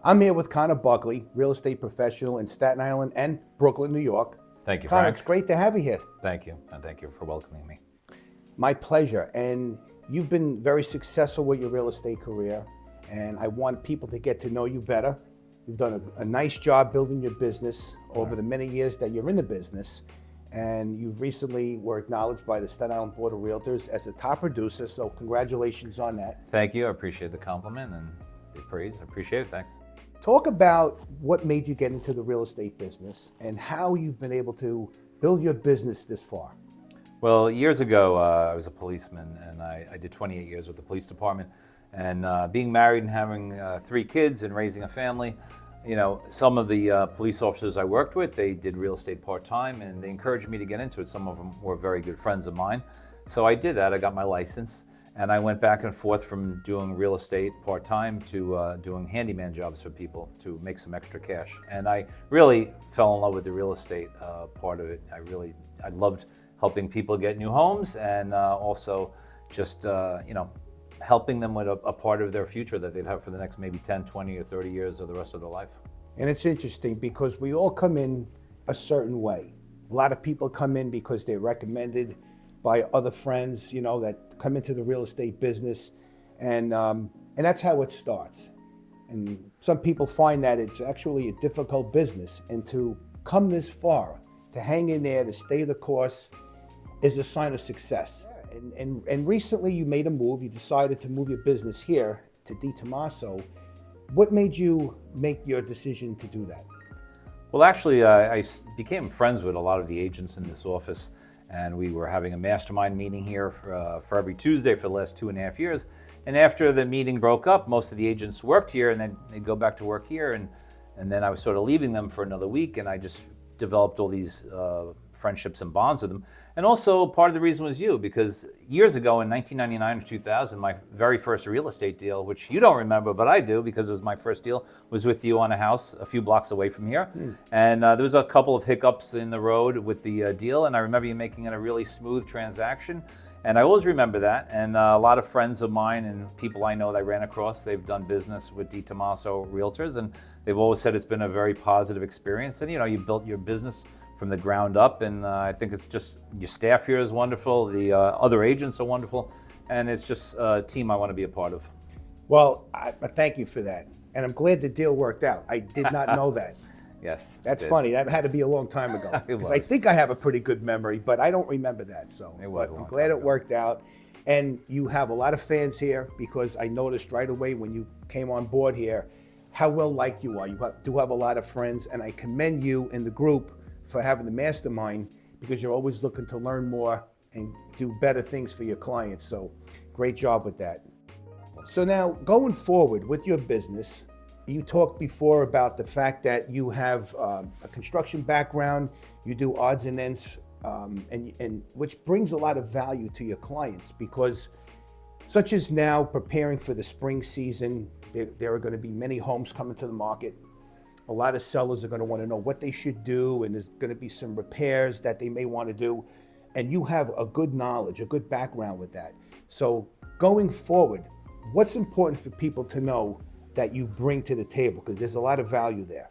I'm here with Conor Buckley, real estate professional in Staten Island and Brooklyn, New York. Thank you, Conor, Frank. it's great to have you here. Thank you, and thank you for welcoming me. My pleasure. And you've been very successful with your real estate career, and I want people to get to know you better. You've done a nice job building your business over the many years that you're in the business, and you recently were acknowledged by the Staten Island Board of Realtors as a top producer, so congratulations on that. Thank you. I appreciate the compliment and the praise. I appreciate it. Thanks. Talk about what made you get into the real estate business and how you've been able to build your business this far. Well, years ago, I was a policeman, and I did 28 years with the police department. And being married and having 3 kids and raising a family, you know, some of the police officers I worked with, they did real estate part-time, and they encouraged me to get into it. Some of them were very good friends of mine. So I did that. I got my license, and I went back and forth from doing real estate part-time to doing handyman jobs for people to make some extra cash. And I really fell in love with the real estate part of it. I loved helping people get new homes, and also just, you know, helping them with a part of their future that they'd have for the next maybe 10, 20, or 30 years or the rest of their life. And it's interesting because we all come in a certain way. A lot of people come in because they're recommended by other friends, you know, that come into the real estate business, and that's how it starts. And some people find that it's actually a difficult business, and to come this far, to hang in there, to stay the course, is a sign of success. And recently you made a move. You decided to move your business here to Di Tommaso. What made you make your decision to do that? Well, actually, I became friends with a lot of the agents in this office, and we were having a mastermind meeting here for every Tuesday for the last 2.5 years. And after the meeting broke up, most of the agents worked here, and then they'd go back to work here, and then I was sort of leaving them for another week, and I just developed all these friendships and bonds with them. And also part of the reason was you, because years ago in 1999 or 2000, my very first real estate deal, which you don't remember, but I do because it was my first deal, was with you on a house a few blocks away from here. And there was a couple of hiccups in the road with the deal, and I remember you making it a really smooth transaction. And I always remember that. And a lot of friends of mine and people I know that I ran across, they've done business with Di Tommaso Realtors, and they've always said it's been a very positive experience. And you know, you built your business from the ground up, and I think it's just, your staff here is wonderful, the other agents are wonderful, and it's just a team I want to be a part of. Well, I thank you for that. And I'm glad the deal worked out. I did not know that. Yes. That's funny. That had to be a long time ago. Because I think I have a pretty good memory, but I don't remember that. So it was I'm glad it worked out. And you have a lot of fans here, because I noticed right away when you came on board here how well liked you are. You do have a lot of friends, and I commend you and the group for having the mastermind, because you're always looking to learn more and do better things for your clients. So great job with that. So now going forward with your business, you talked before about the fact that you have a construction background, you do odds and ends, and which brings a lot of value to your clients, because such as now preparing for the spring season, there are going to be many homes coming to the market. A lot of sellers are going to want to know what they should do, and there's going to be some repairs that they may want to do. And you have a good knowledge, a good background with that. So going forward, what's important for people to know that you bring to the table? Because there's a lot of value there.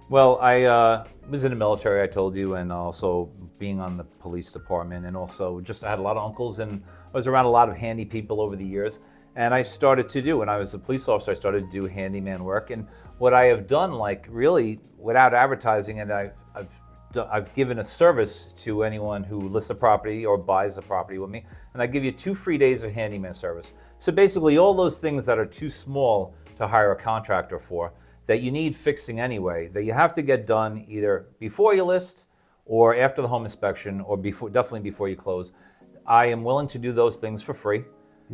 Well, I was in the military, I told you, and also being on the police department, and also just I had a lot of uncles, and I was around a lot of handy people over the years. And I started to do, when I was a police officer, I started to do handyman work. And what I have done, like really without advertising, and I've given a service to anyone who lists a property or buys a property with me, and I give you 2 free days of handyman service. So basically all those things that are too small to hire a contractor for, that you need fixing anyway, that you have to get done either before you list or after the home inspection, or definitely before you close. I am willing to do those things for free.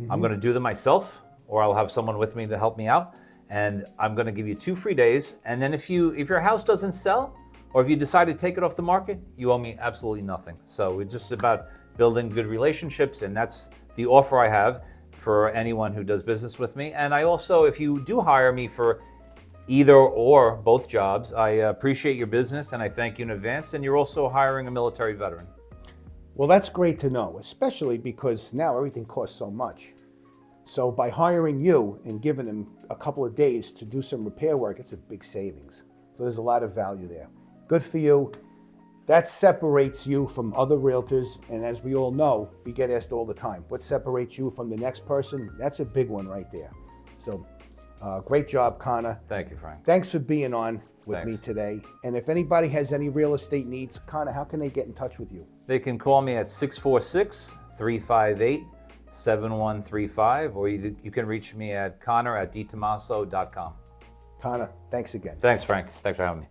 I'm going to do them myself, or I'll have someone with me to help me out, and I'm going to give you 2 free days. And then if your house doesn't sell, or if you decide to take it off the market, you owe me absolutely nothing. So it's just about building good relationships, and that's the offer I have for anyone who does business with me. And I also, if you do hire me for either or both jobs, I appreciate your business and I thank you in advance. And you're also hiring a military veteran. Well, that's great to know, especially because now everything costs so much. So by hiring you and giving them a couple of days to do some repair work, it's a big savings. So there's a lot of value there. Good for you. That separates you from other realtors. And as we all know, we get asked all the time, what separates you from the next person? That's a big one right there. So great job, Conor. Thank you, Frank. Thanks for being on with me Thanks. today. And if anybody has any real estate needs, Conor, how can they get in touch with you? They can call me at 646-358-7135, or you can reach me at Conor@dtomaso.com. Conor, thanks again. Thanks, Frank. Thanks for having me.